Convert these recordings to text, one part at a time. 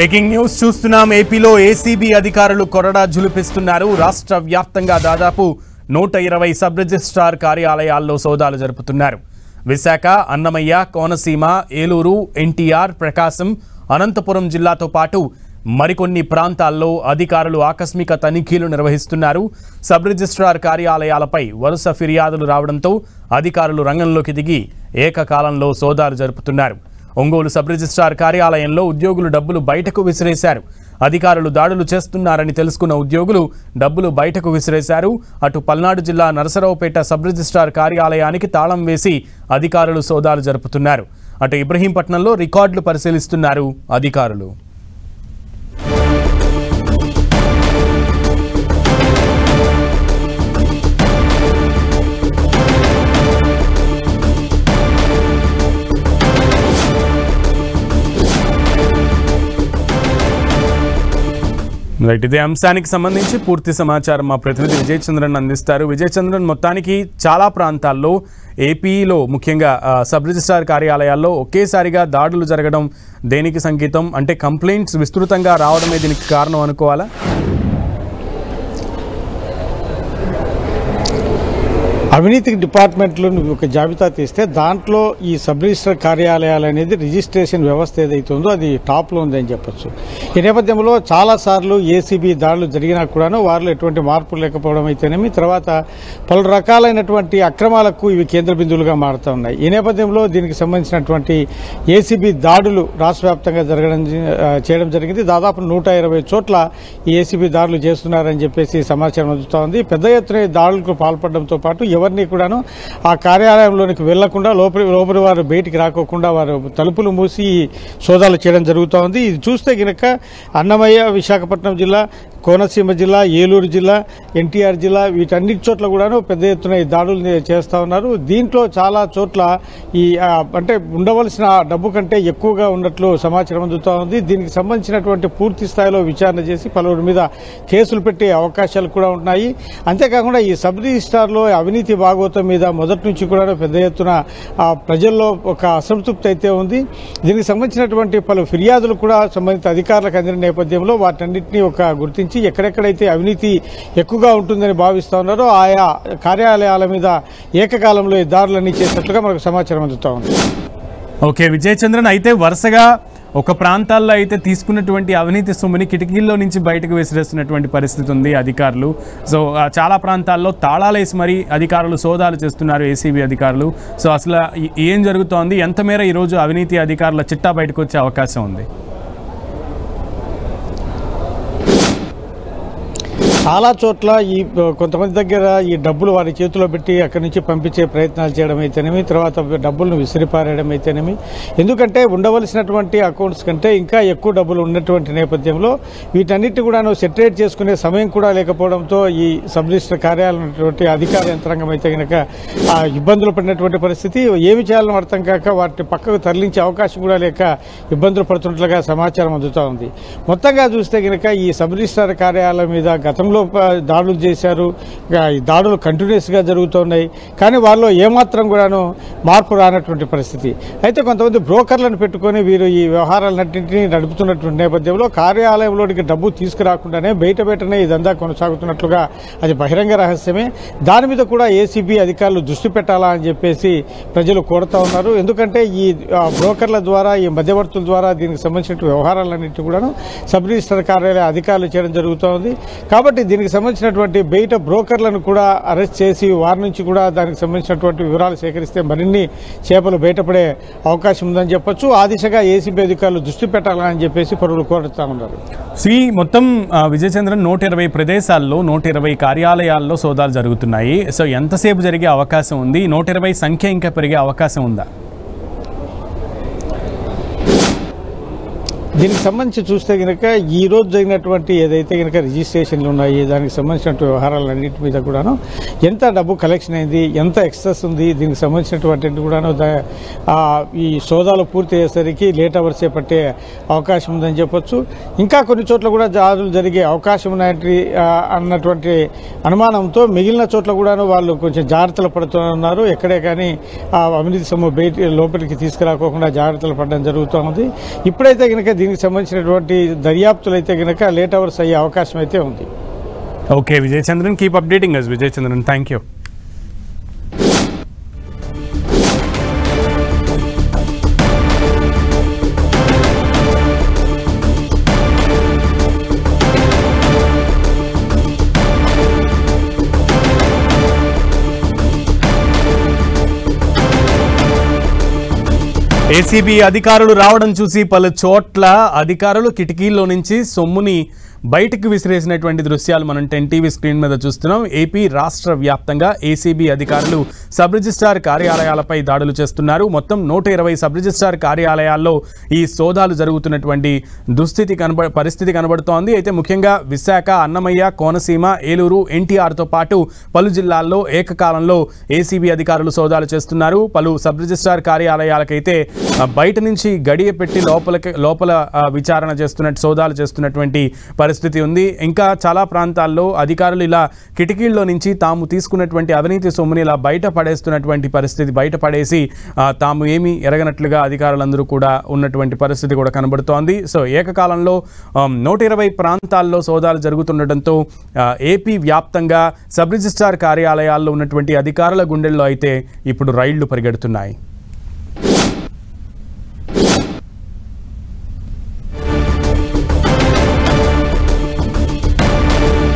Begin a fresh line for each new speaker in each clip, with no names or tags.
Breaking news చూస్తున్నాం. ఏపీలో ACB అధికారులు కొరడా జులిపిస్తున్నారు. రాష్ట్ర వ్యాప్తంగా దాదాపు 120 సబ్ రిజిస్ట్రార్ కార్యాలయాల్లో సోదాలు జరుపుతున్నారు. విశాఖ, అన్నమయ్య, కోనసీమ, ఏలూరు, ఎన్టీఆర్, ప్రకాశం, అనంతపురం జిల్లాతో పాటు మరికొన్ని ప్రాంతాల్లో అధికారులు ఆకస్మిక తనిఖీలు నిర్వహిస్తున్నారు. సబ్ రిజిస్ట్రార్ కార్యాలయాలపై వరుస ఫిర్యాదులు రావడంతో అధికారులు రంగంలోకి దిగి ఏకకాలంలో సోదాలు జరుపుతున్నారు. ఒంగోలు సబ్ రిజిస్ట్రార్ కార్యాలయంలో ఉద్యోగులు డబ్బులు బయటకు విసిరేశారు. అధికారులు దాడులు చేస్తున్నారని తెలుసుకున్న ఉద్యోగులు డబ్బులు బయటకు విసిరేశారు. అటు పల్నాడు జిల్లా నరసరావుపేట సబ్ రిజిస్ట్రార్ కార్యాలయానికి తాళం వేసి అధికారులు సోదాలు జరుపుతున్నారు. అటు ఇబ్రహీంపట్నంలో రికార్డులు పరిశీలిస్తున్నారు అధికారులు. రైట్, ఇదే అంశానికి సంబంధించి పూర్తి సమాచారం మా ప్రతినిధి విజయ్ చంద్రన్ అందిస్తారు. విజయ్ చంద్రన్, మొత్తానికి చాలా ప్రాంతాల్లో ఏపీలో ముఖ్యంగా సబ్ రిజిస్ట్రార్ కార్యాలయాల్లో ఒకేసారిగా దాడులు జరగడం దేనికి సంకేతం? అంటే కంప్లైంట్స్ విస్తృతంగా రావడమే దీనికి కారణం అనుకోవాలా?
అవినీతి డిపార్ట్మెంట్లో ఒక జాబితా తీస్తే దాంట్లో ఈ సబ్ రిజిస్టర్ కార్యాలయాలు అనేది రిజిస్ట్రేషన్ వ్యవస్థ ఏదైతే ఉందో అది టాప్లో ఉందని చెప్పొచ్చు. ఈ నేపథ్యంలో చాలాసార్లు ఏసీబీ దాడులు జరిగినా కూడాను వారిలో ఎటువంటి మార్పు లేకపోవడం అయితేనేమి, తర్వాత పలు రకాలైనటువంటి అక్రమాలకు ఇవి కేంద్ర బిందువులుగా మారుతూ ఉన్నాయి. ఈ నేపథ్యంలో దీనికి సంబంధించినటువంటి ఏసీబీ దాడులు రాష్ట్ర వ్యాప్తంగా చేయడం జరిగింది. దాదాపు 120 చోట్ల ఈ ఏసీబీ దాడులు చేస్తున్నారని చెప్పేసి సమాచారం అందుతూ ఉంది. పెద్ద ఎత్తున దాడులకు పాల్పడడంతో పాటు ఎవరిని కూడాను ఆ కార్యాలయంలోనికి వెళ్లకుండా లోపలి వారు బయటికి రాకోకుండా వారు తలుపులు మూసి సోదాలు చేయడం జరుగుతూ ఉంది. ఇది చూస్తే గనక అన్నమయ్య, విశాఖపట్నం జిల్లా, కోనసీమ జిల్లా, ఏలూరు జిల్లా, ఎన్టీఆర్ జిల్లా వీటన్నిటి చోట్ల కూడాను పెద్ద ఎత్తున ఈ దాడులు చేస్తూ ఉన్నారు. దీంట్లో చాలా చోట్ల ఈ అంటే ఉండవలసిన డబ్బు కంటే ఎక్కువగా ఉన్నట్లు సమాచారం అందుతూ ఉంది. దీనికి సంబంధించినటువంటి పూర్తి స్థాయిలో విచారణ చేసి పలువురి మీద కేసులు పెట్టే అవకాశాలు కూడా ఉన్నాయి. అంతేకాకుండా ఈ సబ్ రిజిస్ట్రార్లో అవినీతి భాగోతం మీద మొదటి నుంచి కూడా పెద్ద ఎత్తున ప్రజల్లో ఒక అసంతృప్తి అయితే ఉంది. దీనికి సంబంధించినటువంటి పలు ఫిర్యాదులు కూడా సంబంధిత అధికారులకు అందిన నేపథ్యంలో వాటన్నింటినీ ఒక గుర్తించి ఎక్కడెక్కడైతే అవినీతి ఎక్కువగా ఉంటుందని భావిస్తూ ఉన్నారో ఆయా కార్యాలయాల మీద ఏకకాలంలో ఈ దాడులన్నీ చేసినట్లుగా మనకు సమాచారం అందుతూ ఉంది.
ఓకే విజయ్ చంద్రన్, అయితే వరుసగా ఒక ప్రాంతాల్లో అయితే తీసుకున్నటువంటి అవినీతి సొమ్ముని కిటికీల్లో నుంచి బయటకు విసిరేస్తున్నటువంటి పరిస్థితి ఉంది అధికారులు. సో చాలా ప్రాంతాల్లో తాళాలేసి మరీ అధికారులు సోదాలు చేస్తున్నారు ఏసీబీ అధికారులు. సో అసలు ఏం జరుగుతోంది? ఎంత మేర ఈరోజు అవినీతి అధికారుల చిట్టా బయటకు వచ్చే అవకాశం ఉంది?
చాలా చోట్ల ఈ కొంతమంది దగ్గర ఈ డబ్బులు వారి చేతిలో పెట్టి అక్కడి నుంచి పంపించే ప్రయత్నాలు చేయడం అయితేనేమి, తర్వాత డబ్బులను విసిరిపారేయడం అయితేనేమి. ఎందుకంటే ఉండవలసినటువంటి అకౌంట్స్ కంటే ఇంకా ఎక్కువ డబ్బులు ఉన్నటువంటి నేపథ్యంలో వీటన్నిటి కూడా సెటరేట్ చేసుకునే సమయం కూడా లేకపోవడంతో ఈ సబ్ రిజిస్టర్ కార్యాలయం అధికార యంత్రాంగం అయితే కనుక ఇబ్బందులు పడినటువంటి పరిస్థితి. ఏమి చేయాలని అర్థం కాక వాటిని పక్కకు తరలించే అవకాశం కూడా లేక ఇబ్బందులు పడుతున్నట్లుగా సమాచారం అందుతూ ఉంది. మొత్తంగా చూస్తే కనుక ఈ సబ్ రిజిస్టర్ కార్యాలయం మీద గతంలో దాడులు చేశారు. ఈ దాడులు కంటిన్యూస్గా జరుగుతున్నాయి. కానీ వాళ్ళలో ఏమాత్రం కూడాను మార్పు రానటువంటి పరిస్థితి. అయితే కొంతమంది బ్రోకర్లను పెట్టుకొని వీరు ఈ వ్యవహారాలన్నింటినీ నడుపుతున్నటువంటి నేపథ్యంలో కార్యాలయంలోనికి డబ్బు తీసుకురాకుండానే బయటనే ఇదంతా కొనసాగుతున్నట్లుగా అది బహిరంగ రహస్యమే. దాని మీద కూడా ఏసీబీ అధికారులు దృష్టి పెట్టాలా అని చెప్పేసి ప్రజలు కోరుతా ఉన్నారు. ఎందుకంటే ఈ బ్రోకర్ల ద్వారా, ఈ మధ్యవర్తుల ద్వారా దీనికి సంబంధించిన వ్యవహారాలన్నింటినీ కూడాను సబ్ రిజిస్టర్ కార్యాలయ అధికారులు చేయడం జరుగుతోంది. కాబట్టి దీనికి సంబంధించినటువంటి బయట బ్రోకర్లను కూడా అరెస్ట్ చేసి వారి నుంచి కూడా దానికి సంబంధించినటువంటి వివరాలు సేకరిస్తే మరిన్ని చేపలు బయటపడే అవకాశం ఉందని చెప్పొచ్చు. ఆ దిశగా ఏసీబీ అధికారులు దృష్టి పెట్టాలని చెప్పేసి పలువురు కోరుతా ఉన్నారు.
మొత్తం విజయ్ చంద్రన్ 120 ప్రదేశాల్లో 120 కార్యాలయాల్లో సోదాలు జరుగుతున్నాయి. సో ఎంతసేపు జరిగే అవకాశం ఉంది? 120 సంఖ్య ఇంకా పెరిగే అవకాశం ఉందా?
దీనికి సంబంధించి చూస్తే కనుక ఈ రోజు జరిగినటువంటి ఏదైతే కనుక రిజిస్ట్రేషన్లు ఉన్నాయి దానికి సంబంధించినటువంటి వ్యవహారాలన్నింటి మీద కూడాను ఎంత డబ్బు కలెక్షన్ అయింది, ఎంత ఎక్సెస్ ఉంది, దీనికి సంబంధించినటువంటి కూడాను ఈ సోదాలు పూర్తి అయ్యేసరికి లేట్ అవర్సే పట్టే అవకాశం ఉందని చెప్పొచ్చు. ఇంకా కొన్ని చోట్ల కూడా దాడులు జరిగే అవకాశం ఉన్నాయంటే అన్నటువంటి అనుమానంతో మిగిలిన చోట్ల కూడాను వాళ్ళు కొంచెం జాగ్రత్తలు పడుతున్నారు. ఎక్కడే కానీ అవినీతి సొమ్ము లోపలికి తీసుకురాకోకుండా జాగ్రత్తలు పడడం జరుగుతూ ఉంది. ఇప్పుడైతే కనుక దీనికి దీనికి సంబంధించినటువంటి దర్యాప్తులు అయితే కనుక లేట్ అవర్స్ అయ్యే అవకాశం అయితే ఉంది.
Okay Vijay Chandran, keep updating us Vijay Chandran, thank you. ACB అధికారులు రావడం చూసి పలు చోట్ల అధికారులు కిటికీల్లో నుంచి సొమ్ముని బయటకు విసిరేసినటువంటి దృశ్యాలు మనం 10 టీవీ స్క్రీన్ మీద చూస్తున్నాం. ఏపీ రాష్ట్ర వ్యాప్తంగా ఏసీబీ అధికారులు సబ్ రిజిస్ట్రార్ కార్యాలయాలపై దాడులు చేస్తున్నారు. మొత్తం 120 సబ్ రిజిస్ట్రార్ కార్యాలయాల్లో ఈ సోదాలు జరుగుతున్నటువంటి పరిస్థితి కనబడుతోంది. అయితే ముఖ్యంగా విశాఖ, అన్నమయ్య, కోనసీమ, ఏలూరు, ఎన్టీఆర్తో పాటు పలు జిల్లాల్లో ఏకకాలంలో ఏసీబీ అధికారులు సోదాలు చేస్తున్నారు. పలు సబ్ రిజిస్ట్రార్ కార్యాలయాలకైతే బయట నుంచి గడియ పెట్టి లోపల విచారణ సోదాలు చేస్తున్నటువంటి పరిస్థితి ఉంది. ఇంకా చాలా ప్రాంతాల్లో అధికారులు ఇలా కిటికీల్లో నుంచి తాము తీసుకున్నటువంటి అవినీతి సొమ్ముని ఇలా బయట పడేస్తున్నటువంటి పరిస్థితి, బయటపడేసి తాము ఏమీ ఎరగనట్లుగా అధికారులందరూ కూడా ఉన్నటువంటి పరిస్థితి కూడా కనబడుతోంది. సో ఏకకాలంలో 120 ప్రాంతాల్లో సోదాలు జరుగుతుండటంతో ఏపీ వ్యాప్తంగా సబ్ రిజిస్ట్రార్ కార్యాలయాల్లో ఉన్నటువంటి అధికారుల గుండెల్లో అయితే ఇప్పుడు రైళ్లు పరిగెడుతున్నాయి.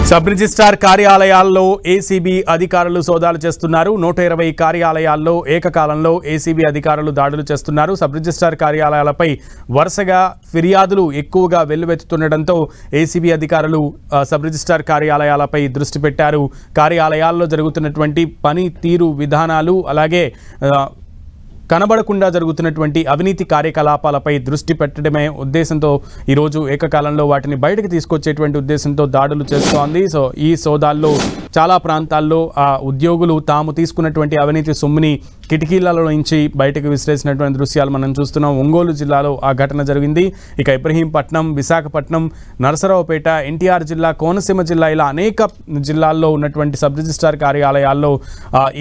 సబ్ రిజిస్ట్రార్ కార్యాలయాల్లో ఏసీబీ అధికారులు సోదాలు చేస్తున్నారు. 120 కార్యాలయాల్లో ఏకకాలంలో ఏసీబీ అధికారులు దాడులు చేస్తున్నారు. సబ్ రిజిస్ట్రార్ కార్యాలయాలపై వరుసగా ఫిర్యాదులు ఎక్కువగా వెల్లువెత్తుతుండటంతో ఏసీబీ అధికారులు సబ్ రిజిస్ట్రార్ కార్యాలయాలపై దృష్టి పెట్టారు. కార్యాలయాల్లో జరుగుతున్నటువంటి పని తీరు విధానాలు, అలాగే కనబడకుండా జరుగుతున్నటువంటి అవినీతి కార్యకలాపాలపై దృష్టి పెట్టడమే ఉద్దేశంతో ఈరోజు ఏకకాలంలో వాటిని బయటకు తీసుకొచ్చేటువంటి ఉద్దేశంతో దాడులు చేస్తోంది. సో ఈ సోదాల్లో చాలా ప్రాంతాల్లో ఉద్యోగులు తాము తీసుకున్నటువంటి అవినీతి సొమ్ముని కిటికీలలో నుంచి బయటకు విసిరేసినటువంటి దృశ్యాలు మనం చూస్తున్నాం. ఒంగోలు జిల్లాలో ఆ ఘటన జరిగింది. ఇక ఇబ్రహీంపట్నం, విశాఖపట్నం, నరసరావుపేట, ఎన్టీఆర్ జిల్లా, కోనసీమ జిల్లా ఇలా అనేక జిల్లాల్లో ఉన్నటువంటి సబ్ రిజిస్ట్రార్ కార్యాలయాల్లో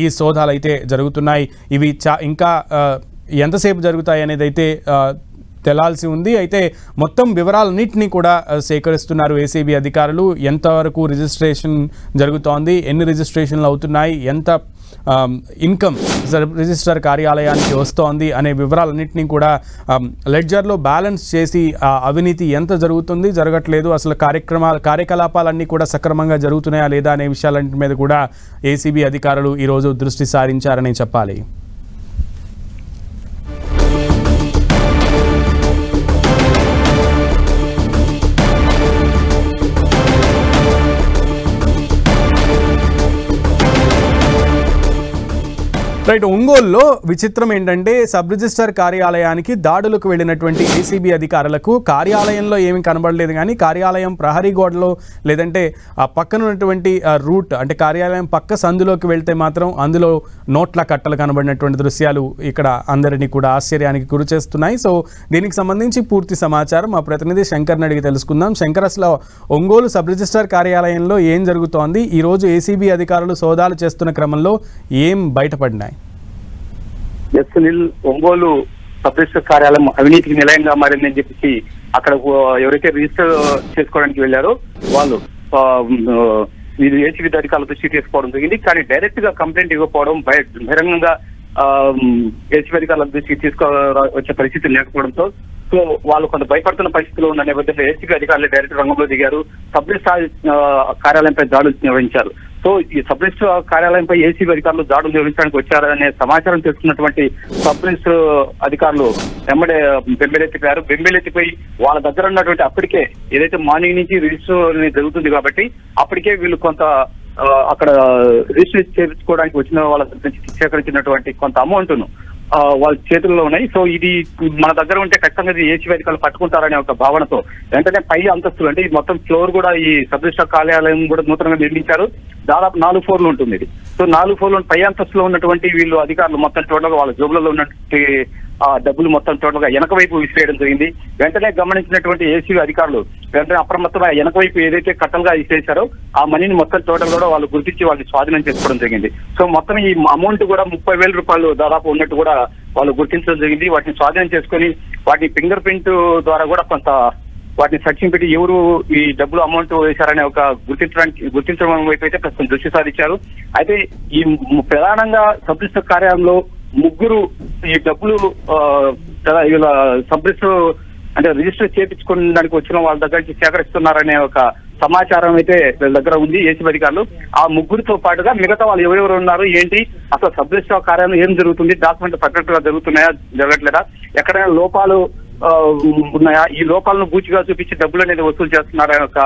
ఈ సోదాలు అయితే జరుగుతున్నాయి. ఇవి ఇంకా ఎంతసేపు జరుగుతాయి అనేది అయితే తెలాల్సి ఉంది. అయితే మొత్తం వివరాలన్నింటినీ కూడా సేకరిస్తున్నారు ఏసీబీ అధికారులు. ఎంతవరకు రిజిస్ట్రేషన్ జరుగుతోంది, ఎన్ని రిజిస్ట్రేషన్లు అవుతున్నాయి, ఎంత ఇన్కమ్ రిజిస్ట్రార్ కార్యాలయానికి వస్తోంది అనే వివరాలన్నింటినీ కూడా లెడ్జర్లో బ్యాలెన్స్ చేసి అవినీతి ఎంత జరుగుతుంది, జరగట్లేదు, అసలు కార్యకలాపాలన్నీ కూడా సక్రమంగా జరుగుతున్నాయా లేదా అనే విషయాలన్నింటి మీద కూడా ఏసీబీ అధికారులు ఈరోజు దృష్టి సారించారని చెప్పాలి. రైట్, ఒంగోలులో విచిత్రం ఏంటంటే సబ్ రిజిస్ట్రార్ కార్యాలయానికి దాడులకు వెళ్ళినటువంటి ఏసీబీ అధికారులకు కార్యాలయంలో ఏమీ కనబడలేదు, కానీ కార్యాలయం ప్రహరీ గోడలో లేదంటే ఆ పక్కన ఉన్నటువంటి రూట్ అంటే కార్యాలయం పక్క సందులోకి వెళ్తే మాత్రం అందులో నోట్ల కట్టలు కనబడినటువంటి దృశ్యాలు ఇక్కడ అందరినీ కూడా ఆశ్చర్యానికి గురి చేస్తున్నాయి. సో దీనికి సంబంధించి పూర్తి సమాచారం మా ప్రతినిధి శంకర్ని అడిగి తెలుసుకుందాం. శంకర్, అసలు ఒంగోలు సబ్ రిజిస్ట్రార్ కార్యాలయంలో ఏం జరుగుతోంది? ఈరోజు ఏసీబీ అధికారులు సోదాలు చేస్తున్న క్రమంలో ఏం బయటపడినాయి?
సునీల్, ఒంగోలు సబ్ రిజిస్టర్ కార్యాలయం అవినీతికి నిలయంగా మారిందని చెప్పేసి అక్కడ ఎవరైతే రిజిస్టర్ చేసుకోవడానికి వెళ్ళారో వాళ్ళు వీళ్ళు ఏసీబీ అధికారులతో దృష్టి తీసుకోవడం జరిగింది. కానీ డైరెక్ట్ గా కంప్లైంట్ ఇవ్వకపోవడం, బహిరంగంగా ఏసీబీ అధికారుల దృష్టికి వచ్చే పరిస్థితి లేకపోవడంతో సో వాళ్ళు కొంత భయపడుతున్న పరిస్థితిలో ఉన్న నేపథ్యంలో ఏసీబీ అధికారులు డైరెక్ట్ రంగంలో దిగారు. సబ్ రిజిస్ట్రార్ కార్యాలయంపై దాడులు నిర్వహించారు. సో ఈ సబ్ రిజిస్ట్రార్ కార్యాలయంపై ఏసీబీ అధికారులు దాడులు నిర్వహించడానికి వచ్చారనే సమాచారం తెలుసుకున్నటువంటి సబ్ రిజిస్టర్ అధికారులు వెంబడే బెంబేలెత్తిపోయారు. బెంబేలెత్తిపోయి వాళ్ళ దగ్గర ఉన్నటువంటి అప్పటికే ఏదైతే మార్నింగ్ నుంచి రిజిస్టర్ జరుగుతుంది కాబట్టి అప్పటికే వీళ్ళు కొంత అక్కడ రిజిస్టర్ చేయించుకోవడానికి వచ్చిన వాళ్ళ నుంచి సేకరించినటువంటి కొంత అమౌంట్ను వాళ్ళ చేతుల్లో ఉన్నాయి. సో ఇది మన దగ్గర ఉంటే ఖచ్చితంగా ఏసీబీ అధికారులు పట్టుకుంటారనే ఒక భావనతో వెంటనే పై అంతస్తులు అంటే ఈ మొత్తం ఫ్లోర్ కూడా ఈ సబ్ రిజిస్టర్ కార్యాలయం కూడా నూతనంగా నిర్మించారు. దాదాపు 4 ఫ్లోర్లు ఉంటుంది ఇది. సో 4 ఫ్లోర్లు పై అంతస్తులో ఉన్నటువంటి వీళ్ళు అధికారులు మొత్తం టోటల్ గా వాళ్ళ జోబులలో ఉన్నటువంటి డబ్బులు మొత్తం టోటల్ గా వెనక వైపు విసిరేయడం జరిగింది. వెంటనే గమనించినటువంటి ఏసీబీ అధికారులు వెంటనే అప్రమత్తమై వెనక వైపు ఏదైతే కట్టలుగా విసిరేశారో ఆ మనీని మొత్తం టోటల్ కూడా వాళ్ళు గుర్తించి వాళ్ళని స్వాధీనం చేసుకోవడం జరిగింది. సో మొత్తం ఈ అమౌంట్ కూడా 30,000 రూపాయలు దాదాపు ఉన్నట్టు కూడా వాళ్ళు గుర్తించడం జరిగింది. వాటిని స్వాధీనం చేసుకొని వాటిని ఫింగర్ ప్రింట్ ద్వారా కూడా కొంత వాటిని సర్చింగ్ పెట్టి ఎవరు ఈ డబ్బులు అమౌంట్ వేశారనే ఒక గుర్తించడం వైపు అయితే ప్రస్తుతం దృష్టి సారించారు. అయితే ఈ ప్రధానంగా సబ్ రిజిస్టర్ కార్యాలయంలో ముగ్గురు ఈ డబ్బులు సబ్ రిజిస్టర్ అంటే రిజిస్టర్ చేయించుకోవడానికి వచ్చిన వాళ్ళ దగ్గర నుంచి సేకరిస్తున్నారనే ఒక సమాచారం అయితే వీళ్ళ దగ్గర ఉంది ఏసీబీ అధికారులు. ఆ ముగ్గురితో పాటుగా మిగతా వాళ్ళు ఎవరెవరు ఉన్నారు, ఏంటి, అసలు సబ్ రిజిస్టర్ కార్యాలయం ఏం జరుగుతుంది, డాక్యుమెంట్ పర్ఫెక్ట్ గా జరుగుతున్నాయా, జరగట్లేదా, ఎక్కడైనా లోపాలు ఉన్నాయా, ఈ లోపాలను బూచిగా చూపించి డబ్బులు అనేది వసూలు చేస్తున్నారనే ఒక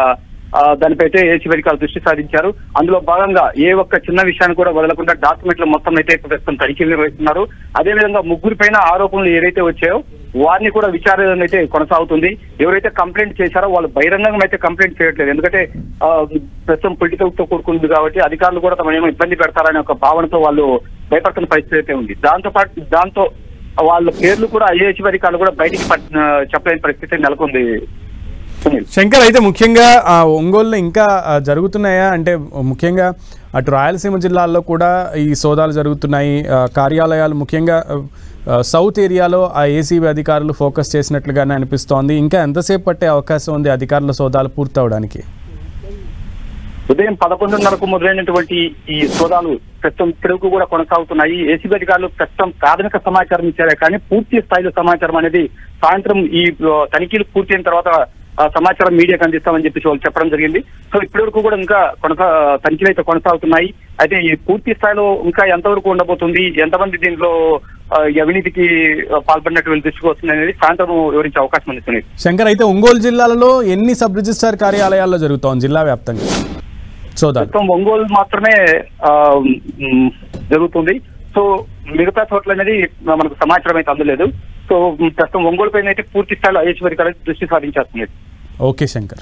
దానిపై అయితే ఏసీబీ అధికారులు దృష్టి సారించారు. అందులో భాగంగా ఏ ఒక్క చిన్న విషయాన్ని కూడా వదలకుండా డాక్యుమెంట్ల మొత్తం అయితే ప్రస్తుతం తనిఖీలు నిర్వహిస్తున్నారు. అదేవిధంగా ముగ్గురి పైన ఆరోపణలు ఏదైతే వచ్చాయో వారిని కూడా విచారణ అయితే కొనసాగుతుంది. ఎవరైతే కంప్లైంట్ చేశారో వాళ్ళు బహిరంగంగా అయితే కంప్లైంట్ చేయట్లేదు. ఎందుకంటే ప్రస్తుతం పొలిటికల్ తో కూడుకుంది కాబట్టి అధికారులు కూడా తమ ఏమో ఇబ్బంది పెడతారనే ఒక భావనతో వాళ్ళు భయపడుతున్న పరిస్థితి అయితే ఉంది. దాంతో వాళ్ళ పేర్లు కూడా ఏసీబీ అధికారులు కూడా బయటికి చెప్పలేని పరిస్థితి నెలకొంది.
శంకర్, అయితే ముఖ్యంగా ఒంగోలులో ఇంకా జరుగుతున్నాయా అంటే ముఖ్యంగా అటు రాయలసీమ జిల్లాల్లో కూడా ఈ సోదాలు జరుగుతున్నాయి, కార్యాలయాలు ముఖ్యంగా సౌత్ ఏరియాలో ఆ ఏసీబీ అధికారులు ఫోకస్ చేసినట్లుగానే అనిపిస్తోంది. ఇంకా ఎంతసేపు పట్టే అవకాశం ఉంది అధికారుల సోదాలు పూర్తవడానికి?
ఉదయం 11:30కు మొదలైనటువంటి ఈ సోదాలు ప్రస్తుతం ఇప్పటికూ కూడా కొనసాగుతున్నాయి. ఏసీబీ అధికారులు ప్రస్తుతం ప్రాథమిక సమాచారం ఇచ్చారే కానీ పూర్తి స్థాయిలో సమాచారం అనేది సాయంత్రం ఈ తనిఖీలు పూర్తయిన తర్వాత సమాచారం మీడియాకు అందిస్తామని చెప్పేసి వాళ్ళు చెప్పడం జరిగింది. సో ఇప్పటి వరకు కూడా ఇంకా తనిఖీలు అయితే కొనసాగుతున్నాయి. అయితే ఈ పూర్తి స్థాయిలో ఇంకా ఎంతవరకు ఉండబోతుంది, ఎంతమంది దీంట్లో అవినీతికి పాల్పడినట్టు వీళ్ళు దృష్టికి వస్తుంది అనేది సాయంత్రం వివరించే అవకాశం ఉంది. శంకర్,
అయితే ఒంగోలు జిల్లాలలో ఎన్ని సబ్ రిజిస్ట్రార్ కార్యాలయాల్లో జరుగుతోంది జిల్లా వ్యాప్తంగా?
ఒంగోలు మాత్రమే జరుగుతుంది. సో మిగతా చోట్ల అనేది మనకు సమాచారం అయితే అందలేదు. సో ప్రస్తుతం ఒంగోలు పైన అయితే పూర్తి స్థాయిలో ఏసీబీ అధికారులు దృష్టి సారించేస్తున్నారు.
ఓకే శంకర్.